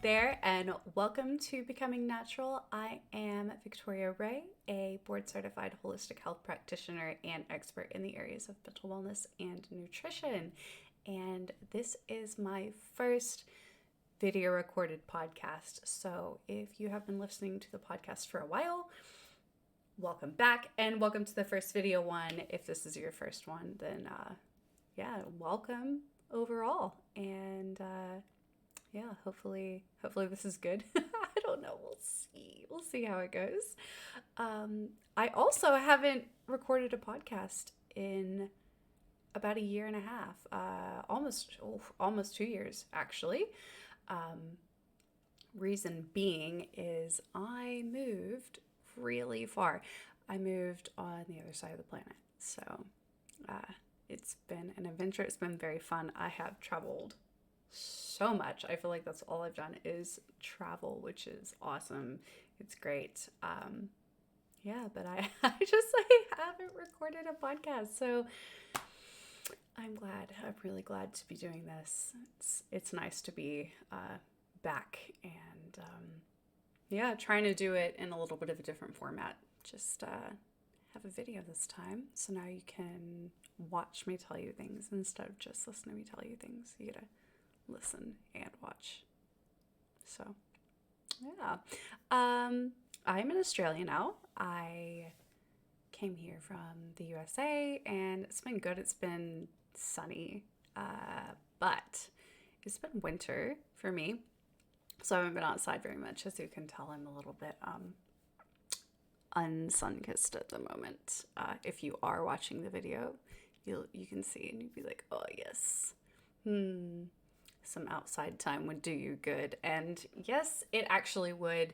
there, and welcome to Becoming Natural. I am Victoria Ray, a board-certified holistic health practitioner and expert in the areas of mental wellness and nutrition. And this is my first video recorded podcast. So if you have been listening to the podcast for a while, welcome back, and welcome to the first video one. If this is your first one, then welcome overall. And hopefully this is good. I don't know. We'll see how it goes. I also haven't recorded a podcast in about a year and a half, almost 2 years actually. Reason being is I moved really far. I moved on the other side of the planet. So it's been an adventure. It's been very fun. I have traveled so much. I feel like that's all I've done is travel, which is awesome. It's great. But I haven't recorded a podcast. So I'm really glad to be doing this. It's nice to be back and trying to do it in a little bit of a different format. Just have a video this time. So now you can watch me tell you things instead of just listen to me tell you things. You gotta listen and watch. So I'm in Australia now. I came here from the USA and it's been good. It's been sunny, but it's been winter for me, so I haven't been outside very much. As you can tell, I'm a little bit unsun-kissed at the moment. If you are watching the video, you can see and you'd be like, oh yes, some outside time would do you good. And yes, it actually would.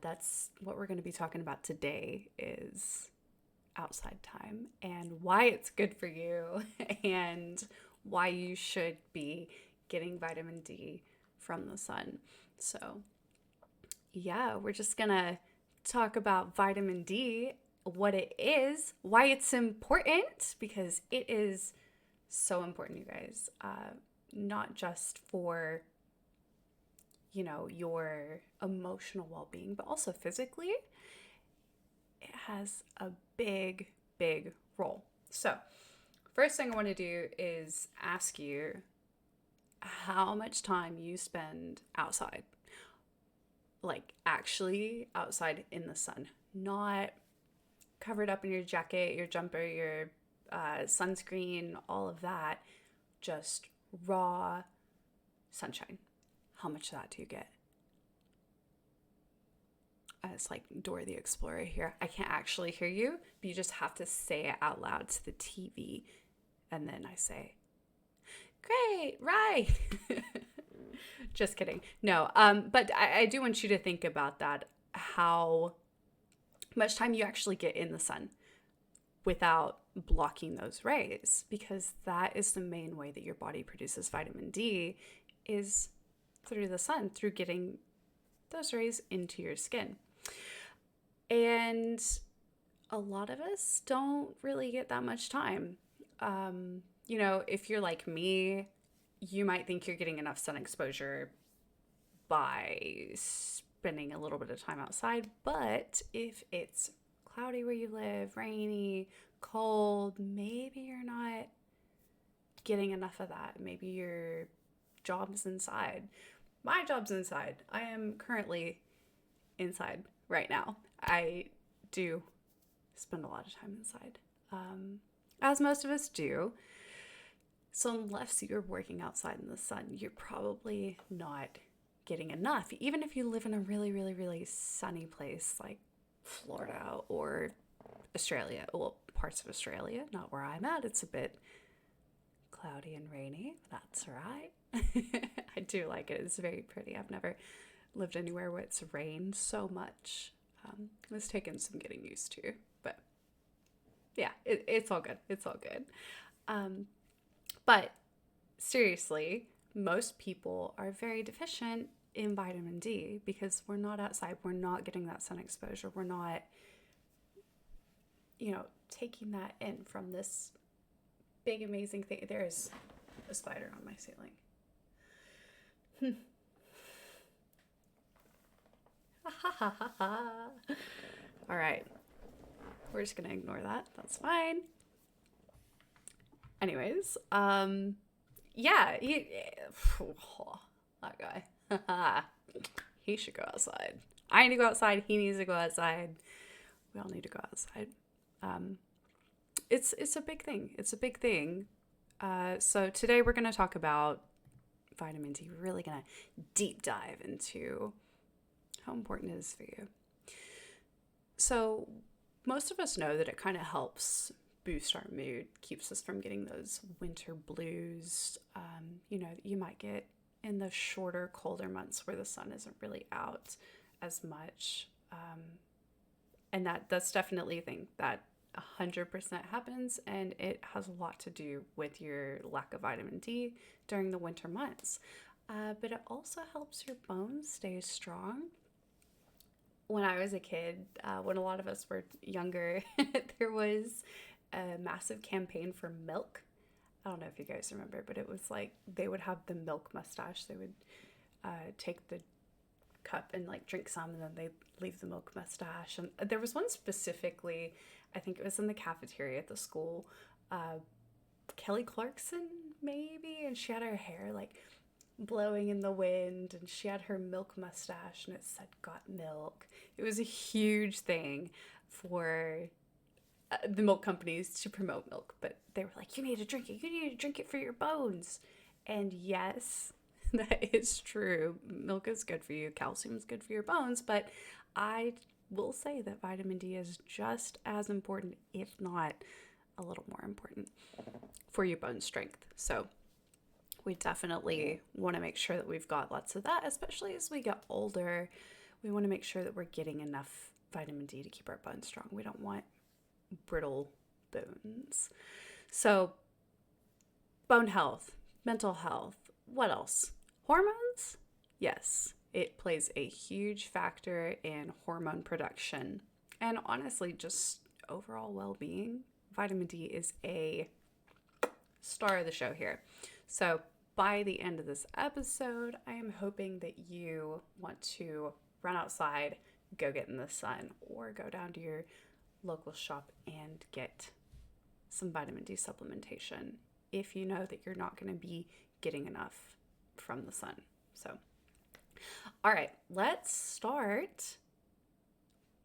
That's what we're going to be talking about today, is outside time and why it's good for you and why you should be getting vitamin D from the sun. So we're just going to talk about vitamin D, what it is, why it's important, because it is so important, you guys. Not just for, your emotional well-being, but also physically. It has a big, big role. So first thing I want to do is ask you how much time you spend outside, like actually outside in the sun, not covered up in your jacket, your jumper, your sunscreen, all of that, just raw sunshine. How much of that do you get? It's like Dora the Explorer here. I can't actually hear you, but you just have to say it out loud to the TV. And then I say, great, right. Just kidding. No, but I do want you to think about that, how much time you actually get in the sun without blocking those rays, because that is the main way that your body produces vitamin D, is through the sun, through getting those rays into your skin. And a lot of us don't really get that much time. If you're like me, you might think you're getting enough sun exposure by spending a little bit of time outside. But if it's cloudy where you live, rainy, cold, maybe you're not getting enough of that. Maybe your job's inside. My job's inside. I am currently inside right now. I do spend a lot of time inside, as most of us do. So unless you're working outside in the sun, you're probably not getting enough. Even if you live in a really, really, really sunny place like Florida or Australia. Well, parts of Australia, not where I'm at. It's a bit cloudy and rainy. That's right. I do like it. It's very pretty. I've never lived anywhere where it's rained so much. It's taken some getting used to, but yeah, it's all good. It's all good. But seriously, most people are very deficient in vitamin D because we're not outside. We're not getting that sun exposure. We're not, taking that in from this big, amazing thing. There's a spider on my ceiling. All right. We're just going to ignore that. That's fine. Anyways, yeah, that guy. He should go outside. I need to go outside. He needs to go outside. We all need to go outside. It's a big thing. It's a big thing. So today we're going to talk about vitamin D. We're really going to deep dive into how important it is for you. So most of us know that it kind of helps boost our mood, keeps us from getting those winter blues, you might get in the shorter, colder months where the sun isn't really out as much. And that's definitely a thing that 100% happens, and it has a lot to do with your lack of vitamin D during the winter months. But it also helps your bones stay strong. When I was a kid, when a lot of us were younger, there was a massive campaign for milk. I don't know if you guys remember, but it was like they would have the milk mustache. They would take the cup and like drink some, and then they'd leave the milk mustache. And there was one specifically, I think it was in the cafeteria at the school, Kelly Clarkson maybe, and she had her hair like blowing in the wind, and she had her milk mustache, and it said "Got Milk." It was a huge thing for the milk companies to promote milk, but they were like, you need to drink it for your bones. And yes, that is true. Milk is good for you. Calcium is good for your bones, but I will say that vitamin D is just as important, if not a little more important, for your bone strength. So we definitely want to make sure that we've got lots of that, especially as we get older. We want to make sure that we're getting enough vitamin D to keep our bones strong. We don't want brittle bones. So bone health, mental health, what else? Hormones? Yes, it plays a huge factor in hormone production and honestly just overall well-being. Vitamin D is a star of the show here. So by the end of this episode, I am hoping that you want to run outside, go get in the sun, or go down to your local shop and get some vitamin D supplementation if you know that you're not going to be getting enough from the sun. So, all right, let's start.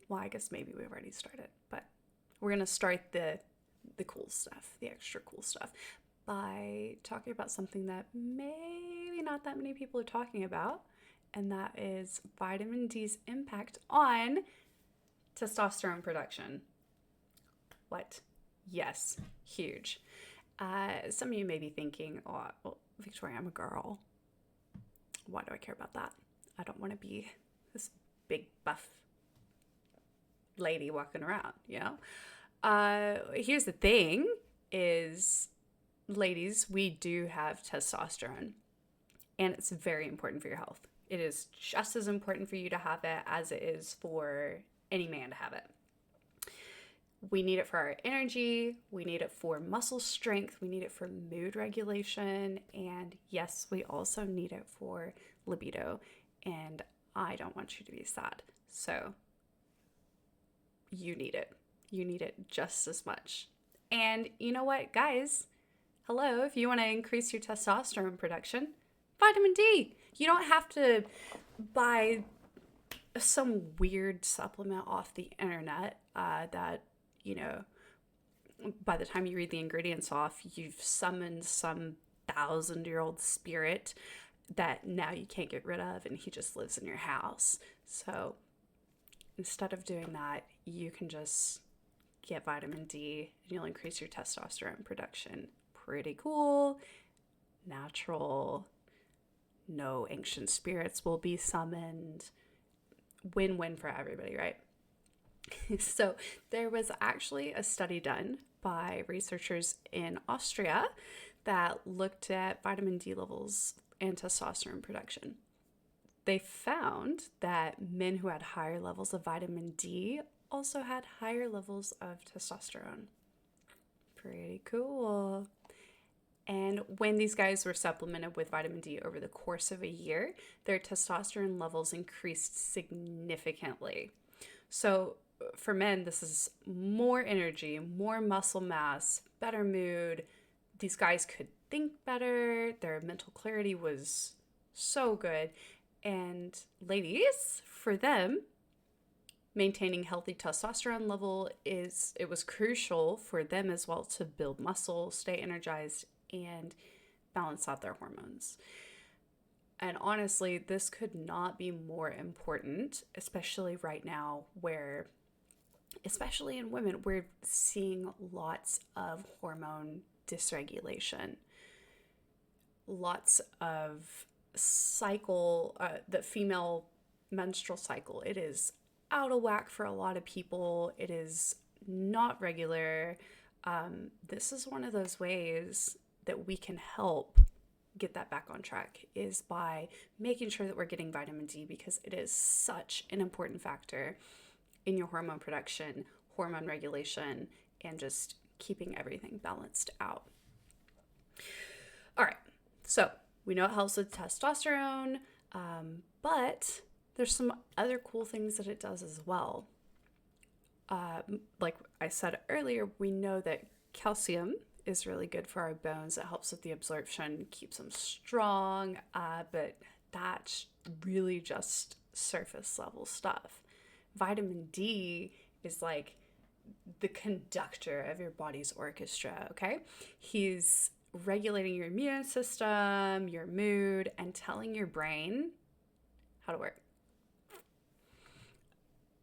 Well, I guess maybe we've already started, but we're going to start the cool stuff, the extra cool stuff, by talking about something that maybe not that many people are talking about, and that is vitamin D's impact on testosterone production. What? Yes, huge. Some of you may be thinking, oh, well, Victoria, I'm a girl. Why do I care about that? I don't want to be this big buff lady walking around, you know? Here's the thing is, ladies, we do have testosterone, and it's very important for your health. It is just as important for you to have it as it is for any man to have it. We need it for our energy, we need it for muscle strength, we need it for mood regulation, and yes, we also need it for libido, and I don't want you to be sad. So you need it. You need it just as much. And you know what, guys? Hello, if you want to increase your testosterone production, vitamin D. You don't have to buy some weird supplement off the internet that, you know, by the time you read the ingredients off, you've summoned some 1,000-year-old spirit that now you can't get rid of, and he just lives in your house. So instead of doing that, you can just get vitamin D and you'll increase your testosterone production. Pretty cool, natural, no ancient spirits will be summoned. Win-win for everybody, right? So there was actually a study done by researchers in Austria that looked at vitamin D levels and testosterone production. They found that men who had higher levels of vitamin D also had higher levels of testosterone. Pretty cool. And when these guys were supplemented with vitamin D over the course of a year, their testosterone levels increased significantly. So for men, this is more energy, more muscle mass, better mood. These guys could think better. Their mental clarity was so good. And ladies, for them, maintaining healthy testosterone level it was crucial for them as well to build muscle, stay energized, and balance out their hormones. And honestly, this could not be more important, especially right now where, especially in women, we're seeing lots of hormone dysregulation, lots of the female menstrual cycle. It is out of whack for a lot of people. It is not regular. This is one of those ways that we can help get that back on track, is by making sure that we're getting vitamin D, because it is such an important factor in your hormone production, hormone regulation, and just keeping everything balanced out. All right, so we know it helps with testosterone, but there's some other cool things that it does as well. Like I said earlier, we know that calcium is really good for our bones. It helps with the absorption, keeps them strong, but that's really just surface level stuff. Vitamin D is like the conductor of your body's orchestra, okay? He's regulating your immune system, your mood, and telling your brain how to work.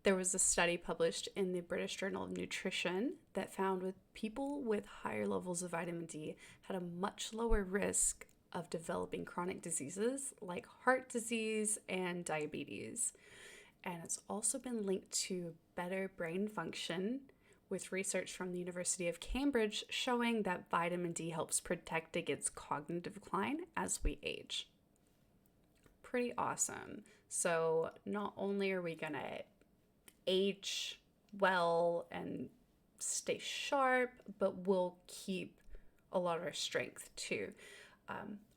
There was a study published in the British Journal of Nutrition that found with people with higher levels of vitamin D had a much lower risk of developing chronic diseases like heart disease and diabetes. And it's also been linked to better brain function, with research from the University of Cambridge showing that vitamin D helps protect against cognitive decline as we age. Pretty awesome. So not only are we going to age well and stay sharp, but we'll keep a lot of our strength too.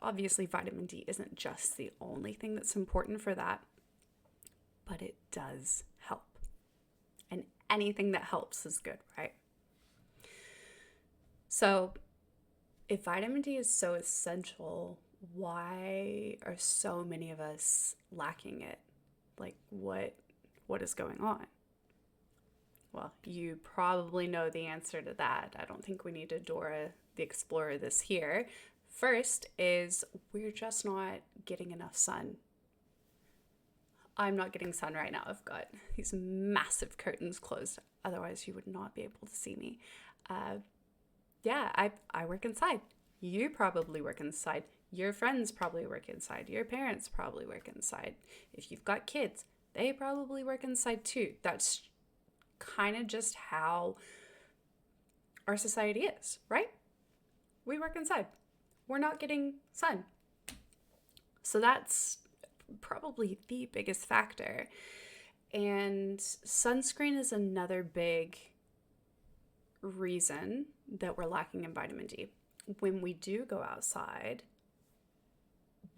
Obviously, vitamin D isn't just the only thing that's important for that, but it does help. And anything that helps is good, right? So if vitamin D is so essential, why are so many of us lacking it? Like, what is going on? Well, you probably know the answer to that. I don't think we need to Dora the Explorer this here. First is we're just not getting enough sun. I'm not getting sun right now. I've got these massive curtains closed. Otherwise, you would not be able to see me. I work inside. You probably work inside. Your friends probably work inside. Your parents probably work inside. If you've got kids, they probably work inside too. That's kind of just how our society is, right? We work inside. We're not getting sun. So that's probably the biggest factor. And sunscreen is another big reason that we're lacking in vitamin D. When we do go outside,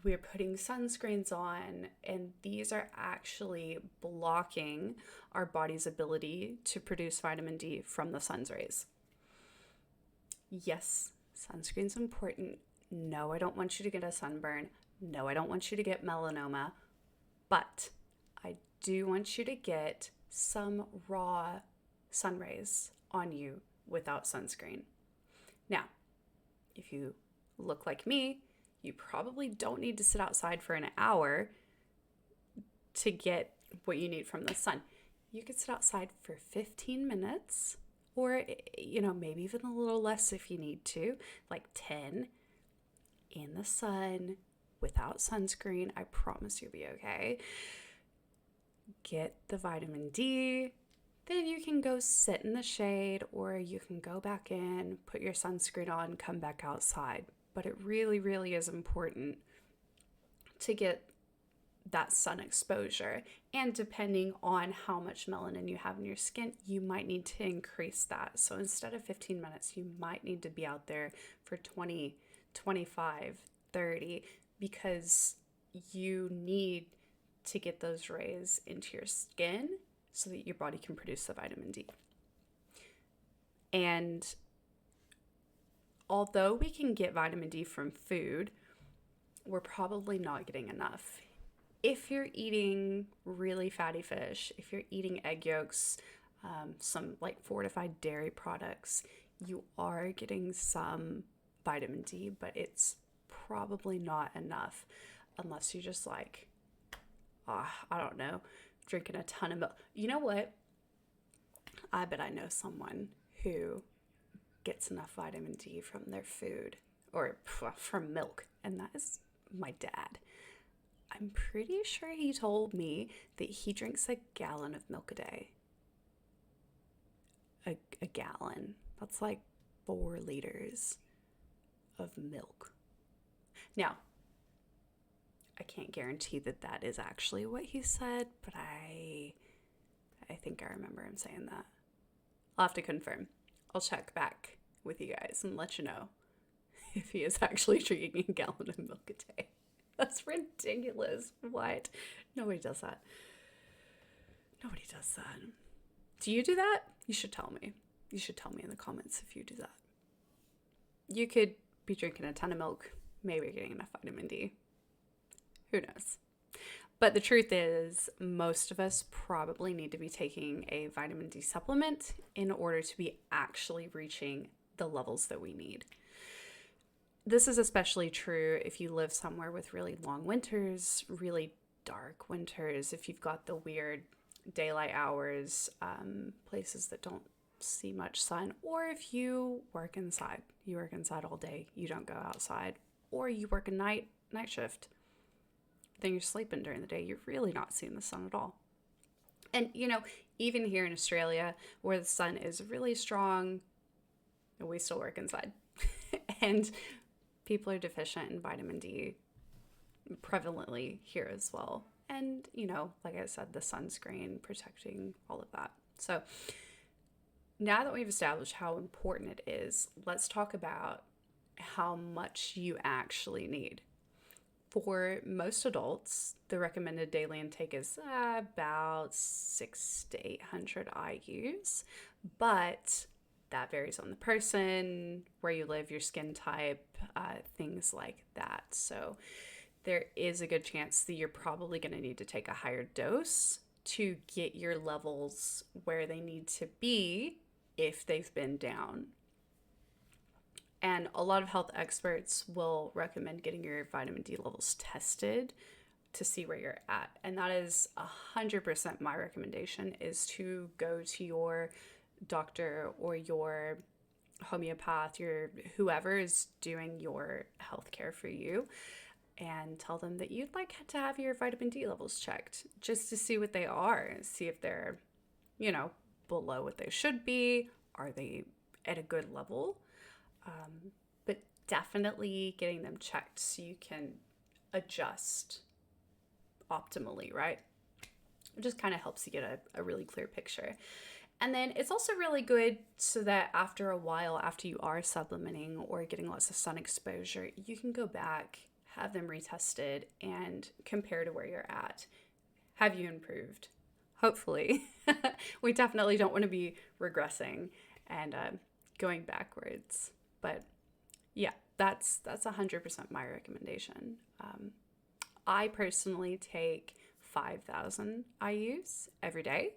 we're putting sunscreens on, and these are actually blocking our body's ability to produce vitamin D from the sun's rays. Yes, sunscreen's important. No, I don't want you to get a sunburn. No, I don't want you to get melanoma. But I do want you to get some raw sun rays on you without sunscreen. Now, if you look like me, you probably don't need to sit outside for an hour to get what you need from the sun. You could sit outside for 15 minutes, or, maybe even a little less if you need to, like 10, in the sun without sunscreen. I promise you'll be okay. Get the vitamin D. Then you can go sit in the shade, or you can go back in, put your sunscreen on, come back outside. But it really, really is important to get that sun exposure. And depending on how much melanin you have in your skin, you might need to increase that. So instead of 15 minutes, you might need to be out there for 20 25, 30, because you need to get those rays into your skin so that your body can produce the vitamin D. And although we can get vitamin D from food, we're probably not getting enough. If you're eating really fatty fish, if you're eating egg yolks, some like fortified dairy products, you are getting some vitamin D, but it's probably not enough unless you just like, I don't know, drinking a ton of milk. You know what? I bet I know someone who gets enough vitamin D from their food or from milk, and that is my dad. I'm pretty sure he told me that he drinks a gallon of milk a day. A gallon. That's like 4 liters of milk. Now, I can't guarantee that that is actually what he said, but I think I remember him saying that. I'll have to confirm. I'll check back with you guys and let you know if he is actually drinking a gallon of milk a day. That's ridiculous. What? Nobody does that. Nobody does that. Do you do that? You should tell me. You should tell me in the comments if you do that. You could be drinking a ton of milk. Maybe you're getting enough vitamin D. Who knows? But the truth is, most of us probably need to be taking a vitamin D supplement in order to be actually reaching the levels that we need. This is especially true if you live somewhere with really long winters, really dark winters, if you've got the weird daylight hours, places that don't see much sun, or if you work inside. You work inside all day, you don't go outside, or you work a night shift. Then you're sleeping during the day, you're really not seeing the sun at all. And, you know, even here in Australia, where the sun is really strong, we still work inside. And people are deficient in vitamin D prevalently here as well. And, you know, like I said, the sunscreen protecting all of that. So now that we've established how important it is, let's talk about how much you actually need. For most adults, the recommended daily intake is about 600 to 800 IUs, but that varies on the person, where you live, your skin type, things like that. So there is a good chance that you're probably going to need to take a higher dose to get your levels where they need to be if they've been down. And a lot of health experts will recommend getting your vitamin D levels tested to see where you're at. And that is 100% my recommendation, is to go to your doctor or your homeopath, your whoever is doing your healthcare for you, and tell them that you'd like to have your vitamin D levels checked just to see what they are, see if they're, you know, below what they should be. Are they at a good level? But definitely getting them checked so you can adjust optimally, right? It just kind of helps you get a really clear picture. And then it's also really good so that after a while, after you are supplementing or getting lots of sun exposure, you can go back, have them retested, and compare to where you're at. Have you improved? Hopefully. We definitely don't want to be regressing and going backwards. But yeah, that's 100% my recommendation. I personally take 5,000 IUs every day.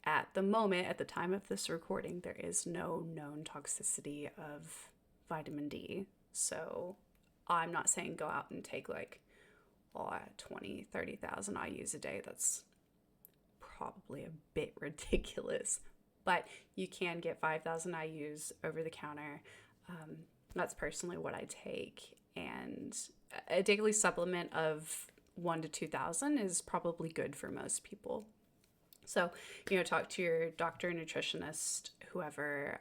At the moment, at the time of this recording, there is no known toxicity of vitamin D. So I'm not saying go out and take like 20, 30,000 IUs a day. That's probably a bit ridiculous. But you can get 5,000 IUs over the counter. That's personally what I take. And a daily supplement of 1,000 to 2,000 is probably good for most people. So, you know, talk to your doctor, nutritionist, whoever.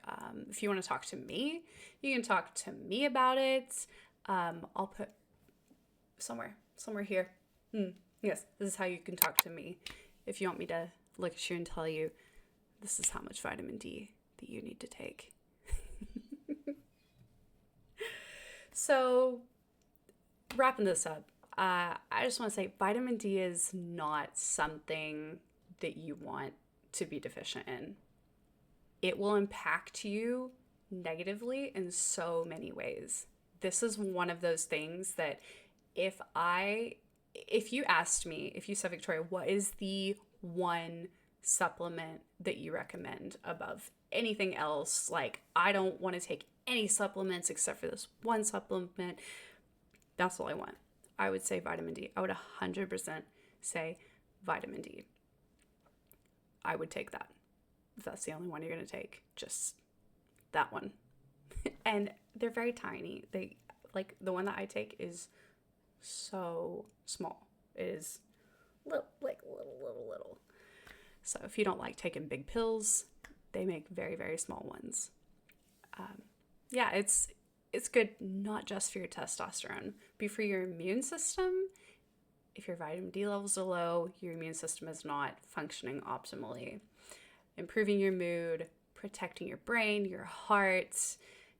If you want to talk to me, you can talk to me about it. I'll put somewhere here. Yes, this is how you can talk to me. If you want me to look at you and tell you, this is how much vitamin D that you need to take. So wrapping this up, I just want to say vitamin D is not something that you want to be deficient in. It will impact you negatively in so many ways. This is one of those things that if you asked me, if you said, Victoria, what is the one supplement that you recommend above anything else? Like, I don't want to take any supplements except for this one supplement. That's all I want. I would say vitamin D. I would 100% say vitamin D. I would take that. If that's the only one you're going to take, just that one. And they're very tiny. They, like, the one that I take is so small. It is little. So if you don't like taking big pills, they make very, very small ones. Yeah, it's good not just for your testosterone, but for your immune system. If your vitamin D levels are low, your immune system is not functioning optimally. Improving your mood, protecting your brain, your heart,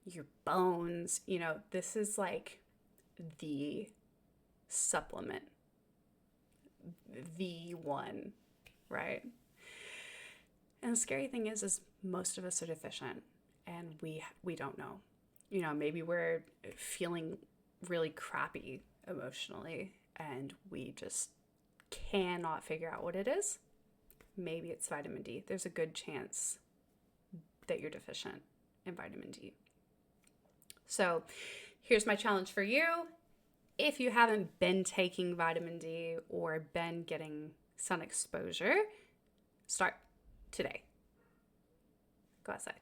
your bones. You know, this is like the supplement, the one, right? And the scary thing is most of us are deficient and we don't know. You know, maybe we're feeling really crappy emotionally and we just cannot figure out what it is. Maybe it's vitamin D. There's a good chance that you're deficient in vitamin D. So here's my challenge for you. If you haven't been taking vitamin D or been getting sun exposure, start today. Go outside.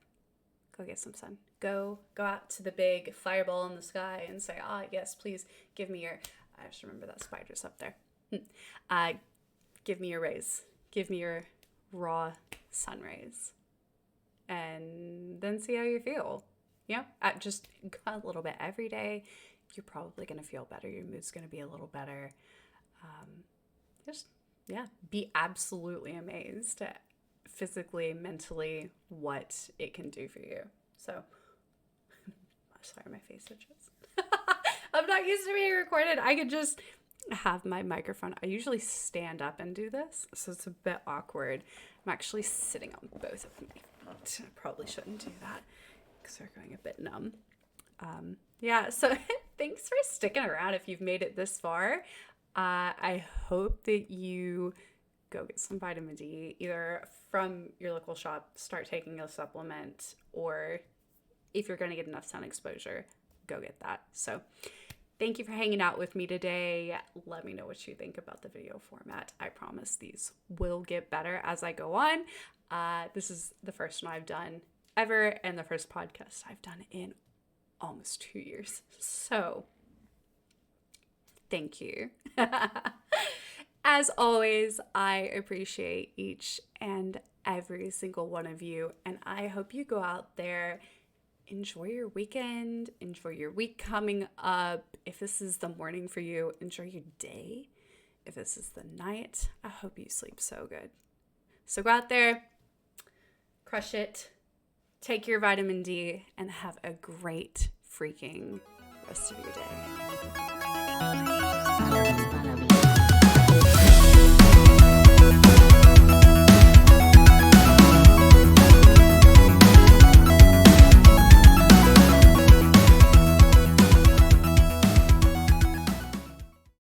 Go get some sun. Go out to the big fireball in the sky and say, yes, please give me your, I just remember that spider's up there. Give me your rays. Give me your raw sun rays. And then see how you feel. You know, just go a little bit every day. You're probably going to feel better. Your mood's going to be a little better. Be absolutely amazed at physically, mentally, what it can do for you. So, sorry, my face itches. I'm not used to being recorded. I could just have my microphone. I usually stand up and do this, so it's a bit awkward. I'm actually sitting on both of my feet. I probably shouldn't do that because they're going a bit numb. So thanks for sticking around if you've made it this far. I hope that you go get some vitamin D, either from your local shop, start taking a supplement, or if you're going to get enough sun exposure, go get that. So thank you for hanging out with me today. Let me know what you think about the video format. I promise these will get better as I go on. This is the first one I've done ever and the first podcast I've done in almost 2 years. So thank you. As always, I appreciate each and every single one of you, and I hope you go out there, enjoy your weekend, enjoy your week coming up. If this is the morning for you, enjoy your day. If this is the night, I hope you sleep so good. So go out there, crush it, take your vitamin D, and have a great freaking rest of your day.